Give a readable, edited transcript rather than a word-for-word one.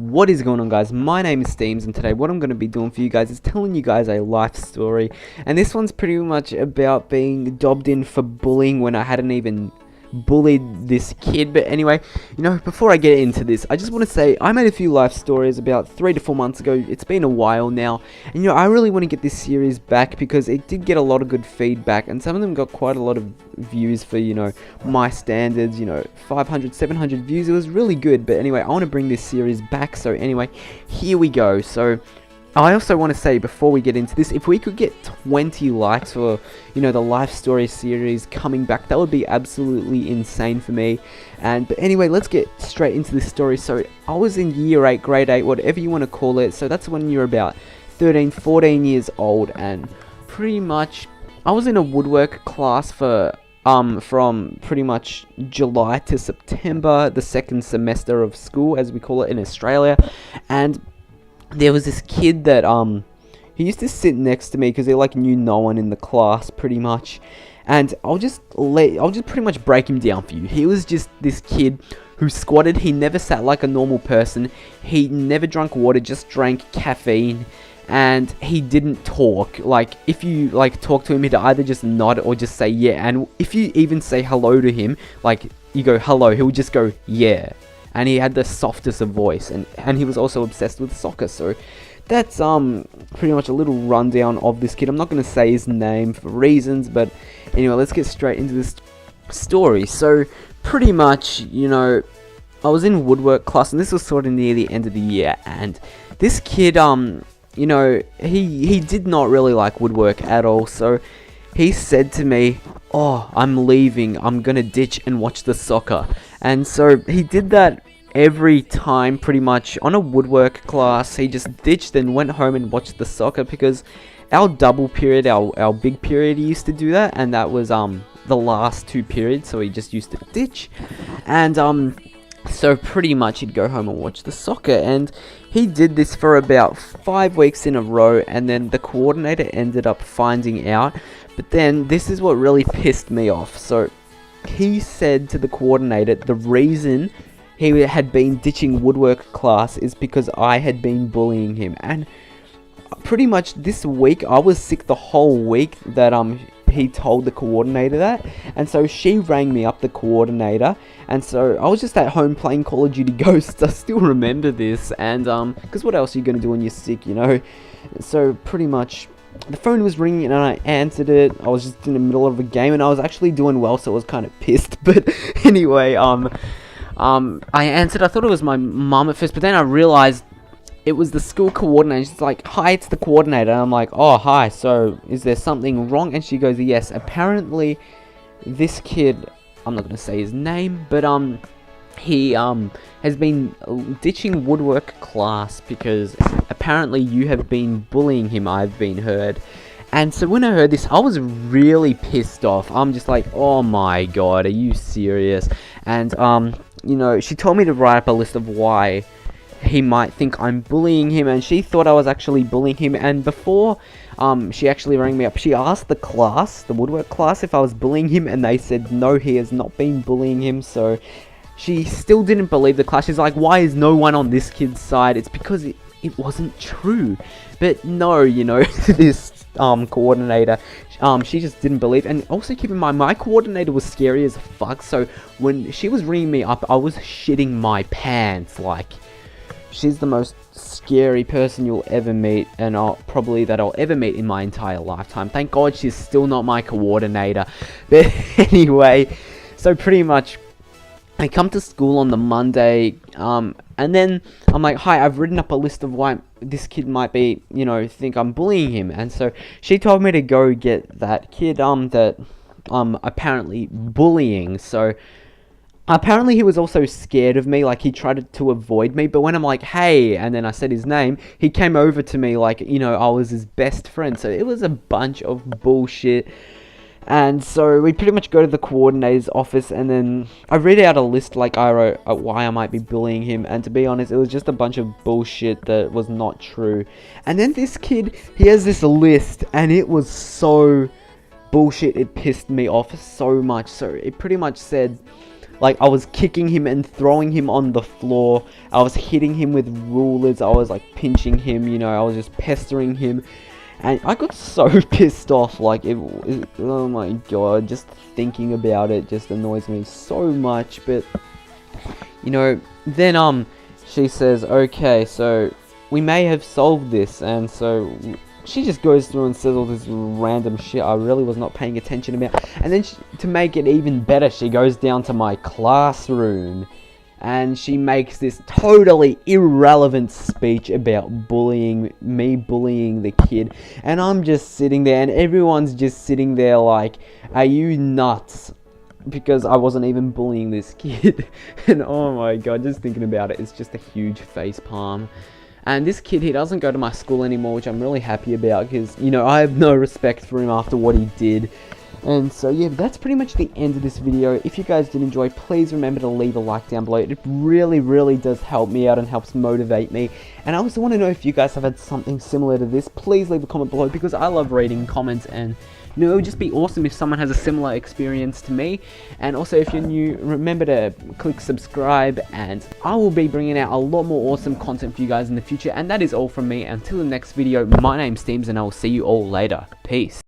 What is going on, guys? My name is Steams, and today what I'm going to be doing for you guys is telling you guys a life story. And this one's pretty much about being dobbed in for bullying when I hadn't even bullied this kid. But anyway, before I get into this, I just want to say I made a few life stories about 3 to 4 months ago. It's been a while now, and I really want to get this series back because it did get a lot of good feedback, and some of them got quite a lot of views for my standards. 500, 700 views. It was really good. But anyway, I want to bring this series back, so anyway, here we go. So I also want to say, before we get into this, if we could get 20 likes for, the life story series coming back, that would be absolutely insane for me. But anyway, let's get straight into this story. So I was in year 8, grade 8, whatever you want to call it. So that's when you're about 13, 14 years old, and pretty much I was in a woodwork class for from pretty much July to September, the second semester of school, as we call it in Australia. And there was this kid that he used to sit next to me because he knew no one in the class pretty much. And I'll just pretty much break him down for you. He was just this kid who squatted. He never sat like a normal person. He never drank water, just drank caffeine. And he didn't talk. If you talk to him, he'd either just nod or just say yeah. And if you even say hello to him, you go hello, he would just go yeah. And he had the softest of voice, and he was also obsessed with soccer. So that's pretty much a little rundown of this kid. I'm not going to say his name for reasons, but anyway, let's get straight into this story. So pretty much, I was in woodwork class, and this was sort of near the end of the year, and this kid, he did not really like woodwork at all. So he said to me, "Oh, I'm leaving. I'm gonna ditch and watch the soccer." And so he did that every time, pretty much, on a woodwork class. He just ditched and went home and watched the soccer, because our double period, our big period, he used to do that, and that was the last 2 periods. So he just used to ditch, and so pretty much he'd go home and watch the soccer. And he did this for about 5 weeks in a row, and then the coordinator ended up finding out. But then this is what really pissed me off. So he said to the coordinator the reason he had been ditching woodwork class is because I had been bullying him. And pretty much this week, I was sick the whole week that he told the coordinator that. And so she rang me up, the coordinator, and so I was just at home playing Call of Duty Ghosts. I still remember this. And because what else are you going to do when you're sick, So pretty much the phone was ringing, and I answered it. I was just in the middle of a game, and I was actually doing well, so I was kind of pissed. But anyway, I answered. I thought it was my mum at first, but then I realized it was the school coordinator. She's like, "Hi, it's the coordinator." And I'm like, "Oh, hi. So is there something wrong?" And she goes, "Yes. Apparently, this kid, I'm not going to say his name, but he has been ditching woodwork class because apparently you have been bullying him, I've been heard." And so when I heard this, I was really pissed off. I'm just like, "Oh my god, are you serious?" And she told me to write up a list of why he might think I'm bullying him, and she thought I was actually bullying him. And before she actually rang me up, she asked the class, the woodwork class, if I was bullying him, and they said no, he has not been bullying him. So she still didn't believe the class. She's like, "Why is no one on this kid's side?" It's because it wasn't true. But no, this coordinator, she just didn't believe. And also keep in mind, my coordinator was scary as fuck. So when she was ringing me up, I was shitting my pants. She's the most scary person you'll ever meet, and I'll ever meet in my entire lifetime. Thank God she's still not my coordinator. But anyway, so pretty much I come to school on the Monday, and then I'm like, "Hi, I've written up a list of why this kid might be, think I'm bullying him." And so she told me to go get that kid, that apparently bullying. So apparently he was also scared of me, he tried to avoid me. But when I'm like, "Hey," and then I said his name, he came over to me I was his best friend. So it was a bunch of bullshit. And so we pretty much go to the coordinator's office, and then I read out a list I wrote why I might be bullying him. And to be honest, it was just a bunch of bullshit that was not true. And then this kid, he has this list, and it was so bullshit, it pissed me off so much. So it pretty much said Like, I was kicking him and throwing him on the floor. I was hitting him with rulers. I was like pinching him, you know, I was just pestering him. And I got so pissed off, like, oh my god, just thinking about it just annoys me so much. But, you know, then, she says, okay, so we may have solved this. And so she just goes through and says all this random shit I really was not paying attention about. And then to make it even better, she goes down to my classroom and she makes this totally irrelevant speech about bullying the kid. And I'm just sitting there, and everyone's just sitting there like, are you nuts? Because I wasn't even bullying this kid. And oh my god, just thinking about it, it's just a huge face palm. And this kid, he doesn't go to my school anymore, which I'm really happy about, because, you know, I have no respect for him after what he did. And so, yeah, that's pretty much the end of this video. If you guys did enjoy, please remember to leave a like down below. It really, really does help me out and helps motivate me. And I also want to know if you guys have had something similar to this. Please leave a comment below, because I love reading comments, and you know, it would just be awesome if someone has a similar experience to me. And also, if you're new, remember to click subscribe, and I will be bringing out a lot more awesome content for you guys in the future. And that is all from me. Until the next video, my name's Steams, and I will see you all later. Peace.